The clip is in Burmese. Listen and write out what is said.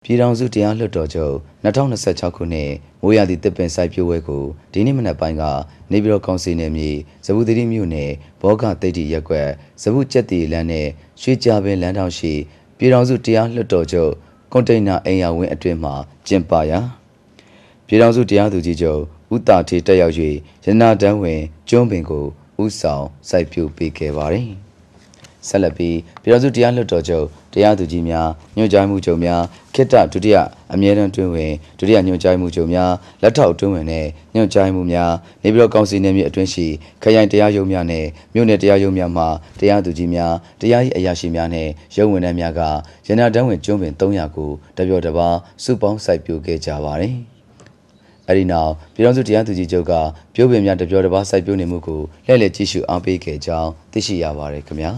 ပြည်ထောင်စုတရားလွှတ်တော်ချုပ်2026ခုနှစ်မိုးရာသီတစ်ပင်စိုက်ပျိုးပွဲကိုဒီနေ့မနက်ပိုင်းကနေပြည်တော်ကောင်စီနယ်မြေဇဗုသီရိမြို့နယ်ဘောဂသိတ္တိရပ်ကွက်ဇဗုကျက်တီလမ်းနဲ့ရွှေကြာပင်လမ်းထောင်ရှိပြည်ထောင်စုတရားလွှတ်တော်ချုပ်ကွန်တိန်နာအိမ်ယာဝင်းအတွင်းမှာကျင်းပရာပြည်ထောင်စုတရားသူကြီးချုပ်ဦးတာထေတက်ရောက်၍ရတနာတန်းဝင်ကျွန်းပင်ကိုဥဆောင်စိုက်ပျိုးပေးခဲ့ပါတယ်ဆက်လက်ပြီးပြည်တော်စုတရားလွှတ်တော်ချုပ်တရားသူကြီးများညွှန်ကြားမှုချုပ်များခေတ္တဒုတိယအမြဲတမ်းတွင်ဝင်ဒုတိယညွှန်ကြားမှုချုပ်များလက်ထောက်တွင်ဝင်နဲ့ညွှန်ကြားမှုများနေပြည်တော်ကောင်စီနယ်မြေအတွင်းရှိခရိုင်တရားရုံးများနဲ့မြို့နယ်တရားရုံးများမှတရားသူကြီးများတရားရေးအရာရှိများနဲ့ရုံးဝန်ထမ်းများကရတနာတန်းဝင်ကျွန်းပင်300ကိုတပြော့တစ်ပါးစုပေါင်းစိုက်ပျိုးခဲ့ကြပါတယ်အဲဒီနောက်ပြည်တော်စုတရားသူကြီးချုပ်ကပြိုးပင်များတပြော့တစ်ပါးစိုက်ပျိုးနေမှုကိုလှည့်လည်ကြည့်ရှုအားပေးခဲ့ကြောင်းသိရှိရပါတယ်ခင်ဗျာ